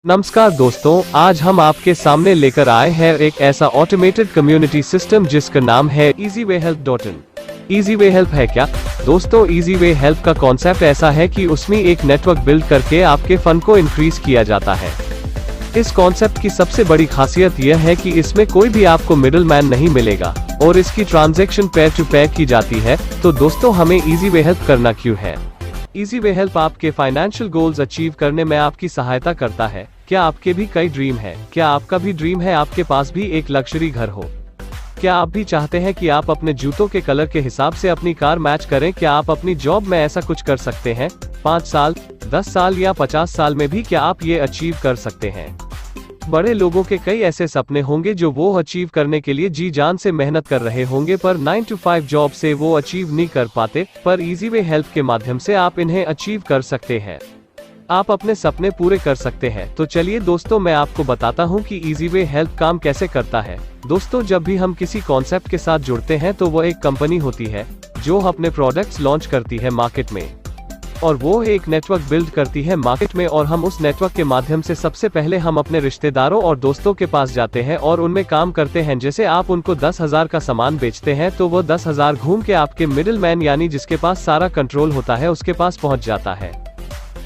नमस्कार दोस्तों, आज हम आपके सामने लेकर आए हैं एक ऐसा ऑटोमेटेड कम्युनिटी सिस्टम जिसका नाम है EasyWayHelp.in। EasyWayHelp है क्या दोस्तों? EasyWayHelp का कॉन्सेप्ट ऐसा है कि उसमें एक नेटवर्क बिल्ड करके आपके फंड को इंक्रीज किया जाता है। इस कॉन्सेप्ट की सबसे बड़ी खासियत यह है कि इसमें कोई भी आपको मिडिल मैन नहीं मिलेगा और इसकी ट्रांजैक्शन पेयर टू पेयर की जाती है। तो दोस्तों, हमें EasyWayHelp करना क्यों है? EasyWayHelp आपके फाइनेंशियल गोल्स अचीव करने में आपकी सहायता करता है। क्या आपके भी कई ड्रीम है? क्या आपका भी ड्रीम है आपके पास भी एक लग्जरी घर हो? क्या आप भी चाहते हैं कि आप अपने जूतों के कलर के हिसाब से अपनी कार मैच करें? क्या आप अपनी जॉब में ऐसा कुछ कर सकते हैं? 5 साल, 10 साल या 50 साल में भी क्या आप ये अचीव कर सकते हैं? बड़े लोगों के कई ऐसे सपने होंगे जो वो अचीव करने के लिए जी जान से मेहनत कर रहे होंगे, पर 9 to 5 जॉब से वो अचीव नहीं कर पाते। पर EasyWayHelp के माध्यम से आप इन्हें अचीव कर सकते हैं। आप अपने सपने पूरे कर सकते हैं। तो चलिए दोस्तों, मैं आपको बताता हूँ कि EasyWayHelp काम कैसे करता है। दोस्तों, जब भी हम किसी कॉन्सेप्ट के साथ जुड़ते हैं तो वो एक कंपनी होती है जो अपने प्रोडक्ट्स लॉन्च करती है मार्केट में, और वो एक नेटवर्क बिल्ड करती है मार्केट में, और हम उस नेटवर्क के माध्यम से सबसे पहले हम अपने रिश्तेदारों और दोस्तों के पास जाते हैं और उनमें काम करते हैं। जैसे आप उनको 10,000 का सामान बेचते हैं तो वो 10,000 घूम के आपके मिडिल मैन यानी जिसके पास सारा कंट्रोल होता है उसके पास पहुंच जाता है।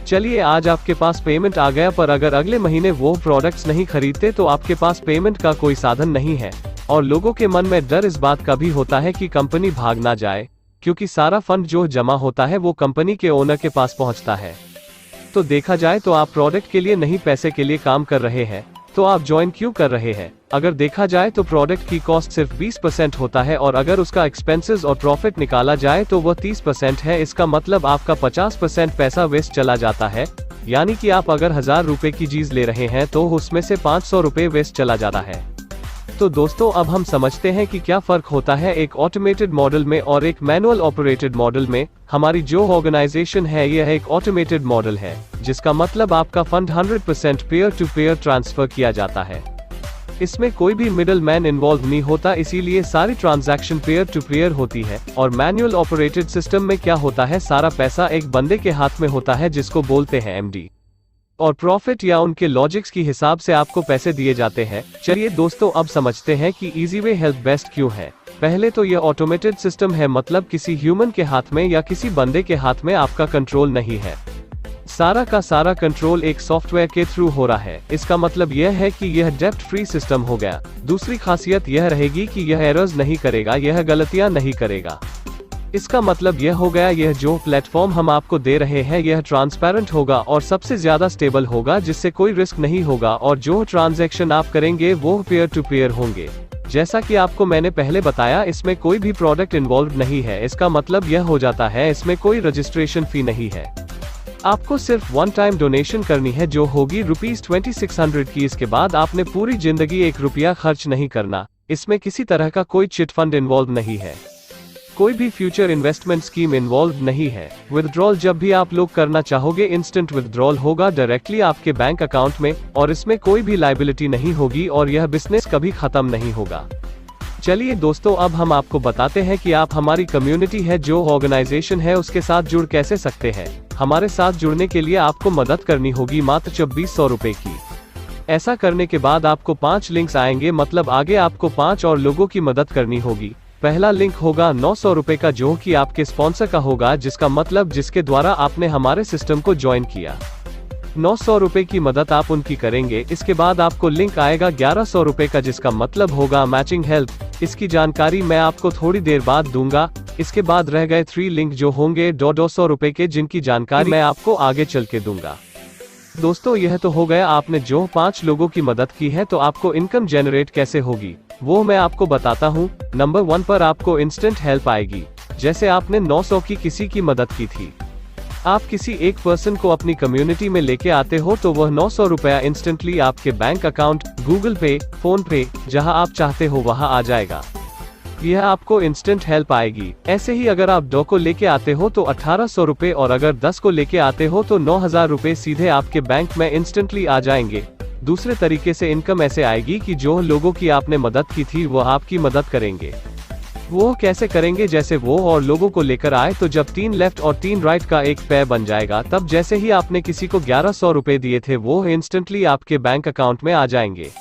चलिए, आज आपके पास पेमेंट आ गया, पर अगर अगले महीने वो प्रोडक्ट्स नहीं खरीदते तो आपके पास पेमेंट का कोई साधन नहीं है। और लोगों के मन में डर इस बात का भी होता है कि कंपनी भाग ना जाए, क्योंकि सारा फंड जो जमा होता है वो कंपनी के ओनर के पास पहुंचता है। तो देखा जाए तो आप प्रोडक्ट के लिए नहीं, पैसे के लिए काम कर रहे हैं। तो आप ज्वाइन क्यों कर रहे हैं? अगर देखा जाए तो प्रोडक्ट की कॉस्ट सिर्फ 20% होता है, और अगर उसका एक्सपेंसेस और प्रॉफिट निकाला जाए तो वह 30% है। इसका मतलब आपका 50% पैसा वेस्ट चला जाता है। यानी कि आप अगर 1000 रुपए की चीज ले रहे हैं तो उसमें से 500 रुपए वेस्ट चला जाता है। तो दोस्तों, अब हम समझते हैं कि क्या फर्क होता है एक ऑटोमेटेड मॉडल में और एक मैनुअल ऑपरेटेड मॉडल में। हमारी जो ऑर्गेनाइजेशन है यह एक ऑटोमेटेड मॉडल है, जिसका मतलब आपका fund 100% peer to peer transfer किया जाता है। इसमें कोई भी मिडिल मैन इन्वॉल्व नहीं होता, इसीलिए सारी ट्रांजैक्शन पेयर टू पेयर होती है। और मैनुअल ऑपरेटेड सिस्टम में क्या होता है, सारा पैसा एक बंदे के हाथ में होता है जिसको बोलते हैं MD, और प्रॉफिट या उनके लॉजिक्स के हिसाब से आपको पैसे दिए जाते हैं। चलिए दोस्तों, अब समझते हैं कि EasyWayHelp बेस्ट क्यों है। पहले तो ये ऑटोमेटेड सिस्टम है, मतलब किसी ह्यूमन के हाथ में या किसी बंदे के हाथ में आपका कंट्रोल नहीं है। सारा का सारा कंट्रोल एक सॉफ्टवेयर के थ्रू हो रहा है। इसका मतलब यह है कि यह डेप्थ फ्री सिस्टम हो गया। दूसरी खासियत यह रहेगी कि यह एरर्स नहीं करेगा, यह गलतियां नहीं करेगा। इसका मतलब यह हो गया, यह जो प्लेटफॉर्म हम आपको दे रहे हैं यह ट्रांसपेरेंट होगा और सबसे ज्यादा स्टेबल होगा, जिससे कोई रिस्क नहीं होगा, और जो ट्रांजैक्शन आप करेंगे वो पेयर टू पेयर होंगे। जैसा कि आपको मैंने पहले बताया, इसमें कोई भी प्रोडक्ट इन्वॉल्व नहीं है। इसका मतलब यह हो जाता है इसमें कोई रजिस्ट्रेशन फी नहीं है। आपको सिर्फ वन टाइम डोनेशन करनी है जो होगी ₹2600 की। इसके बाद आपने पूरी जिंदगी 1 रुपया खर्च नहीं करना। इसमें किसी तरह का कोई चिट फंड इन्वॉल्व नहीं है, कोई भी फ्यूचर इन्वेस्टमेंट स्कीम इन्वॉल्व नहीं है। विथड्रॉल जब भी आप लोग करना चाहोगे, इंस्टेंट विथड्रॉल होगा डायरेक्टली आपके बैंक अकाउंट में, और इसमें कोई भी लायबिलिटी नहीं होगी, और यह बिजनेस कभी खत्म नहीं होगा। चलिए दोस्तों, अब हम आपको बताते हैं कि आप हमारी कम्युनिटी है जो ऑर्गेनाइजेशन है उसके साथ जुड़ कैसे सकते हैं। हमारे साथ जुड़ने के लिए आपको मदद करनी होगी मात्र 2600 रुपए की। ऐसा करने के बाद आपको 5 लिंक्स आएंगे, मतलब आगे आपको 5 और लोगों की मदद करनी होगी। पहला लिंक होगा 900 रुपए का, जो कि आपके स्पॉन्सर का होगा, जिसका मतलब जिसके द्वारा आपने हमारे सिस्टम को ज्वाइन किया। 900 रुपए की मदद आप उनकी करेंगे। इसके बाद आपको लिंक आएगा 1100 रुपए का, जिसका मतलब होगा मैचिंग हेल्प। इसकी जानकारी मैं आपको थोड़ी देर बाद दूंगा। इसके बाद रह गए 3 लिंक जो होंगे 200 रुपए के, जिनकी जानकारी मैं आपको आगे चल के दूंगा। दोस्तों, यह तो हो गया आपने जो 5 लोगों की मदद की है। तो आपको इनकम जनरेट कैसे होगी वो मैं आपको बताता हूँ। नंबर 1 पर आपको इंस्टेंट हेल्प आएगी। जैसे आपने 900 की किसी की मदद की थी, आप किसी एक पर्सन को अपनी कम्युनिटी में लेके आते हो तो वह 900 रुपया इंस्टेंटली आपके बैंक अकाउंट, गूगल पे, फोन पे, जहां आप चाहते हो वहां आ जाएगा। यह आपको इंस्टेंट हेल्प आएगी। ऐसे ही अगर आप 2 को लेके आते हो तो 1800 रुपए, और अगर 10 को लेके आते हो तो 9000 रुपए सीधे आपके बैंक में इंस्टेंटली आ जाएंगे। दूसरे तरीके से इनकम ऐसे आएगी कि जो लोगों की आपने मदद की थी वो आपकी मदद करेंगे। वो कैसे करेंगे? जैसे वो और लोगों को लेकर आए तो जब 3 लेफ्ट और 3 राइट का एक पेयर बन जाएगा, तब जैसे ही आपने किसी को 1100 रुपए दिए थे वो इंस्टेंटली आपके बैंक अकाउंट में आ जाएंगे।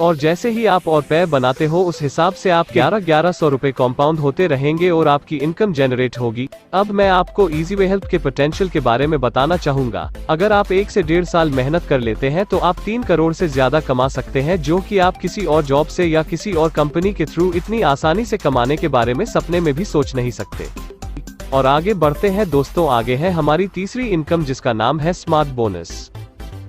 और जैसे ही आप और पेयर बनाते हो उस हिसाब से आप 1100 रुपए कॉम्पाउंड होते रहेंगे और आपकी इनकम जनरेट होगी। अब मैं आपको ईजीवे हेल्प के पोटेंशियल के बारे में बताना चाहूंगा। अगर आप 1 से 1.5 साल मेहनत कर लेते हैं तो आप 3 करोड़ से ज्यादा कमा सकते हैं, जो कि आप किसी और जॉब से या किसी और कंपनी के थ्रू इतनी आसानी से कमाने के बारे में सपने में भी सोच नहीं सकते। और आगे बढ़ते हैं दोस्तों, आगे है हमारी तीसरी इनकम जिसका नाम है स्मार्ट बोनस।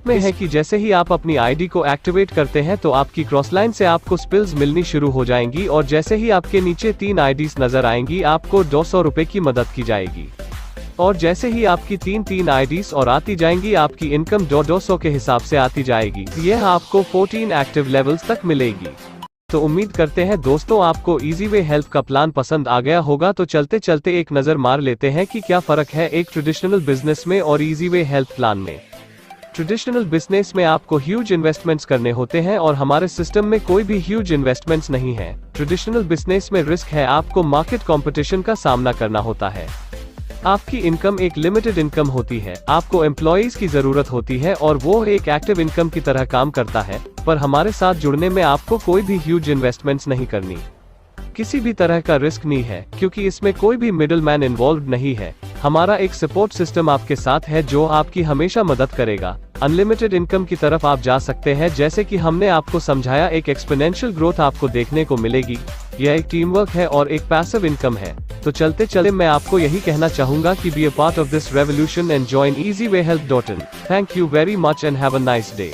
में है कि जैसे ही आप अपनी आईडी को एक्टिवेट करते हैं तो आपकी क्रॉस लाइन से आपको स्पिल्स मिलनी शुरू हो जाएंगी और जैसे ही आपके नीचे 3 आईडीज नजर आएंगी आपको 200 रुपए की मदद की जाएगी। और जैसे ही आपकी 3 आईडीज और आती जाएंगी आपकी इनकम 200 के हिसाब से आती जाएगी। यह आपको 14 एक्टिव लेवल्स तक मिलेगी। तो उम्मीद करते हैं दोस्तों आपको ईजीवे हेल्प का प्लान पसंद आ गया होगा। तो चलते चलते एक नजर मार लेते हैं कि क्या फर्क है एक ट्रेडिशनल बिजनेस में और ईजीवे हेल्प प्लान में। ट्रेडिशनल बिजनेस में आपको ह्यूज इन्वेस्टमेंट्स करने होते हैं और हमारे सिस्टम में कोई भी ह्यूज इन्वेस्टमेंट्स नहीं है। ट्रेडिशनल बिजनेस में रिस्क है, आपको मार्केट कंपटीशन का सामना करना होता है। आपकी इनकम एक लिमिटेड इनकम होती है, आपको एम्प्लॉयज की जरूरत होती है और वो एक एक्टिव इनकम की तरह काम करता है। पर हमारे साथ जुड़ने में आपको कोई भी ह्यूज इन्वेस्टमेंट्स नहीं करनी, किसी भी तरह का रिस्क नहीं है, क्योंकि इसमें कोई भी मिडिल मैन इन्वॉल्व नहीं है। हमारा एक सपोर्ट सिस्टम आपके साथ है जो आपकी हमेशा मदद करेगा। अनलिमिटेड इनकम की तरफ आप जा सकते हैं, जैसे कि हमने आपको समझाया एक एक्सपोनेंशियल ग्रोथ आपको देखने को मिलेगी। यह एक टीम वर्क है और एक पैसिव इनकम है। तो चलते चले मैं आपको यही कहना चाहूंगा कि be a part of this revolution and join easyWayHelp.in। Thank you very much and have a nice day.